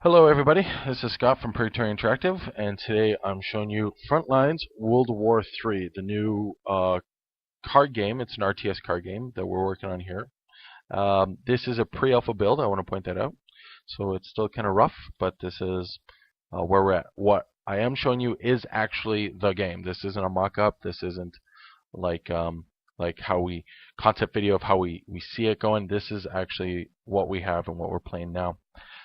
Hello everybody, this is Scott from Purgatory Interactive, and today I'm showing you Frontlines World War III, the new card game. It's an RTS card game that we're working on here. This is a pre-alpha build, I want to point that out. So it's still kind of rough, but this is where we're at. What I am showing you is actually the game. This isn't a mock-up, this isn't like how we concept video of how we see it going. This is actually what we have and what we're playing now.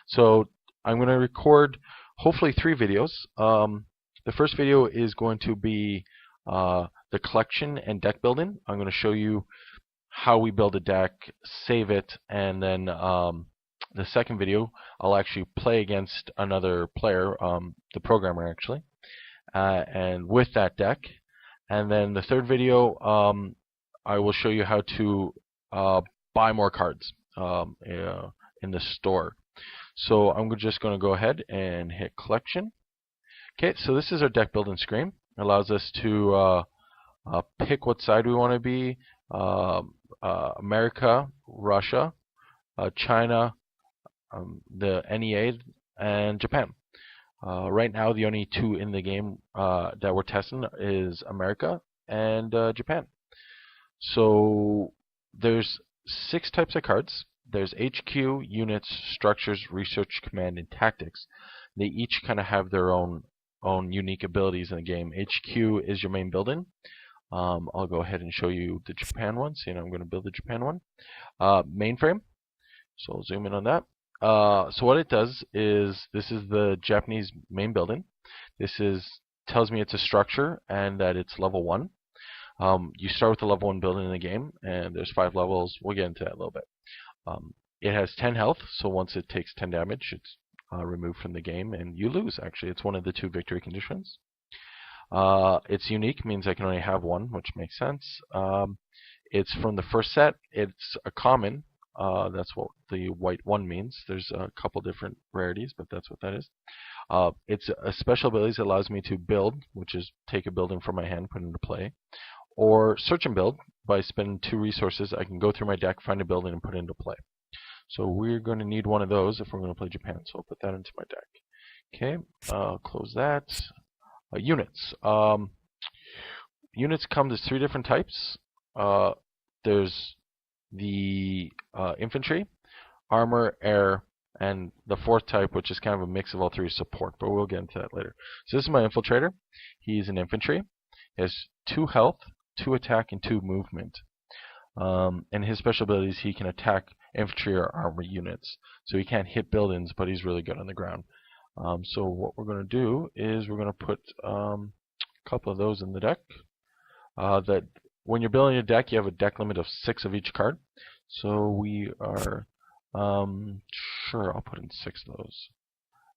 So I'm going to record hopefully 3 videos. The first video is going to be the collection and deck building. I'm going to show you how we build a deck, save it, and then the second video I'll actually play against another player, the programmer actually, and with that deck. And then the third video I will show you how to buy more cards in the store. So I'm just going to go ahead and hit collection. Okay, so this is our deck building screen. It allows us to pick what side we want to be. America, Russia, China, the NEA, and Japan. Right now the only 2 in the game that we're testing is America and Japan. So there's 6 types of cards. There's HQ, units, structures, research, command, and tactics. They each kind of have their own unique abilities in the game. HQ is your main building. I'll go ahead and show you the Japan one. So I'm going to build the Japan one. Mainframe. So I'll zoom in on that. So what it does is this is the Japanese main building. This tells me it's a structure and that it's level 1. You start with the level 1 building in the game, and there's 5 levels. We'll get into that a little bit. It has 10 health, so once it takes 10 damage, it's removed from the game, and you lose, actually. It's one of the 2 victory conditions. It's unique, means I can only have 1, which makes sense. It's from the first set. It's a common. That's what the white 1 means. There's a couple different rarities, but that's what that is. It's a special ability that allows me to build, which is take a building from my hand, put it into play. Or search and build. By spending 2 resources, I can go through my deck, find a building, and put it into play. So we're going to need one of those if we're going to play Japan. So I'll put that into my deck. Okay, close that. Units. Units come as 3 different types. There's the infantry, armor, air, and the 4th type, which is kind of a mix of all 3, support. But we'll get into that later. So this is my infiltrator. He's an infantry. He has 2 health, 2 attack, and 2 movement. And his special ability is he can attack infantry or armor units. So he can't hit buildings, but he's really good on the ground. So what we're going to do is we're going to put a couple of those in the deck. That when you're building a deck, you have a deck limit of 6 of each card. So we are sure, I'll put in 6 of those.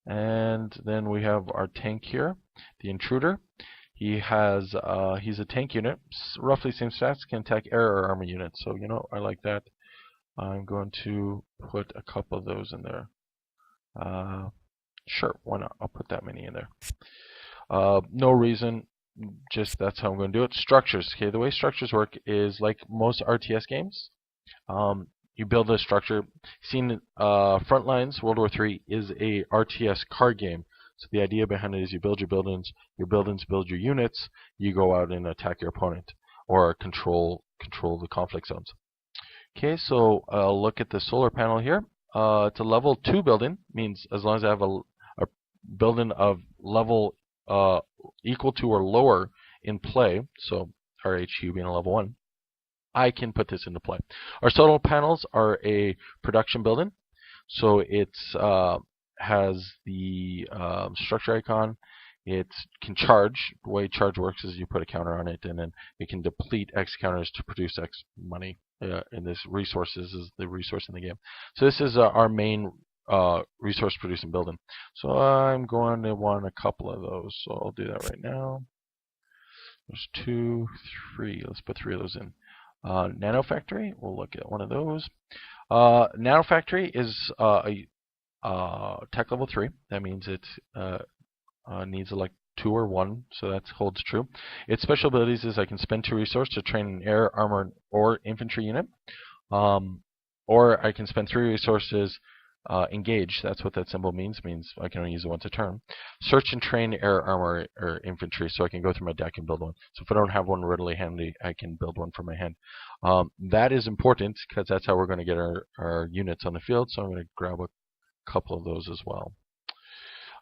And then we have our tank here, the intruder. He's a tank unit, roughly same stats, can attack air or armor units. So I like that. I'm going to put a couple of those in there. Sure, why not? I'll put that many in there. No reason, just that's how I'm going to do it. Structures. Okay, the way structures work is like most RTS games. You build a structure. Frontlines World War III is a RTS card game. So the idea behind it is you build your buildings build your units, you go out and attack your opponent or control the conflict zones. Okay, so I'll look at the solar panel here. It's a level 2 building, means as long as I have a building of level equal to or lower in play, so our HU being a level 1, I can put this into play. Our solar panels are a production building, so it's has the structure icon. It can charge. The way charge works is you put a counter on it, and then it can deplete X counters to produce X money. And this resources is the resource in the game. So this is our main resource producing building. So I'm going to want a couple of those. So I'll do that right now. There's 2, 3. Let's put 3 of those in. Nano Factory. We'll look at one of those. Nano Factory is tech level 3. That means it needs like 2 or 1, so that holds true. Its special abilities is I can spend 2 resources to train an air, armor, or infantry unit, or I can spend 3 resources engage, that's what that symbol means I can only use it once a turn. Search and train air, armor, or infantry, so I can go through my deck and build one. So if I don't have one readily handy, I can build one from my hand. That is important because that's how we're going to get our units on the field, so I'm going to grab a couple of those as well.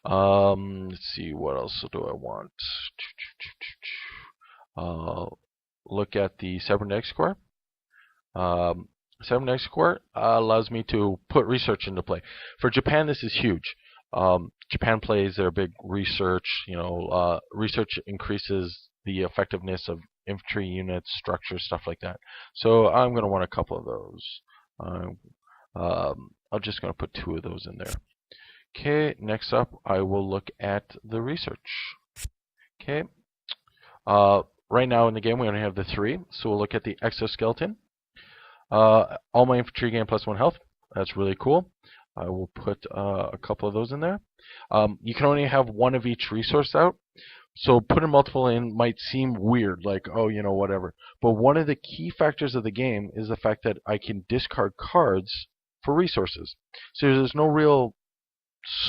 Let's see, what else do I want? Look at the cybernetic square. Cybernetic square allows me to put research into play. For Japan, this is huge. Japan plays their big research. Research increases the effectiveness of infantry units, structures, stuff like that. So I'm going to want a couple of those. I'm just going to put 2 of those in there. Okay, next up, I will look at the research. Okay, right now in the game we only have the 3, so we'll look at the exoskeleton. All my infantry gain +1 health. That's really cool. I will put a couple of those in there. You can only have 1 of each resource out, so putting multiple in might seem weird, like, oh, whatever. But one of the key factors of the game is the fact that I can discard cards for resources. So there's no real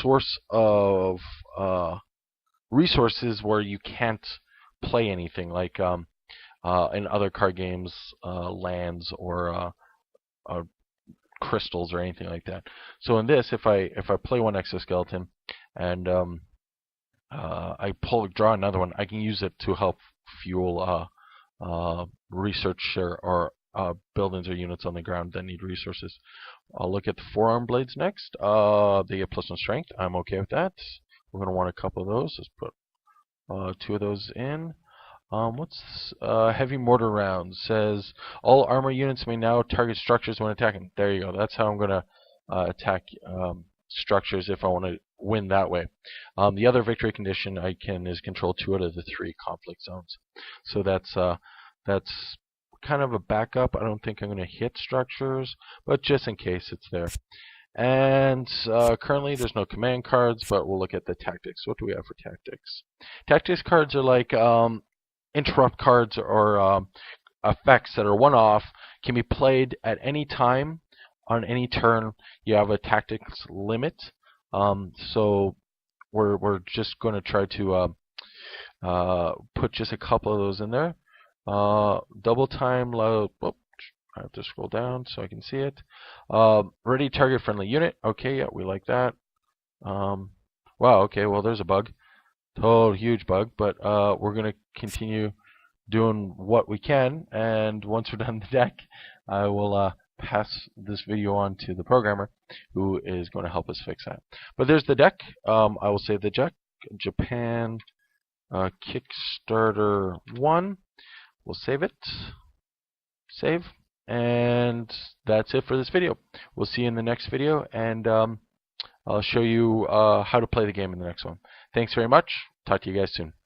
source of resources where you can't play anything, like in other card games, lands or crystals or anything like that. So in this, if I play 1 exoskeleton and I draw another one, I can use it to help fuel research or buildings or units on the ground that need resources. I'll look at the forearm blades next. They get +1 strength. I'm okay with that. We're going to want a couple of those. Let's put 2 of those in. What's this? Heavy mortar rounds? Says all armor units may now target structures when attacking. There you go. That's how I'm going to attack structures if I want to win that way. The other victory condition I can is control 2 out of the 3 conflict zones. So that's kind of a backup. I don't think I'm going to hit structures, but just in case, it's there. And currently there's no command cards, but we'll look at the tactics. What do we have for tactics? Tactics cards are like interrupt cards or effects that are one-off, can be played at any time on any turn. You have a tactics limit, so we're just going to try to put just a couple of those in there. Double time low. Oh, I have to scroll down so I can see it. Ready target friendly unit. Okay, yeah, we like that. Wow, okay, well there's a bug. Total huge bug, but we're going to continue doing what we can, and once we're done the deck, I will pass this video on to the programmer who is going to help us fix that. But there's the deck. I will save the deck. Japan Kickstarter 1. We'll save it. Save. And that's it for this video. We'll see you in the next video, and I'll show you how to play the game in the next one. Thanks very much. Talk to you guys soon.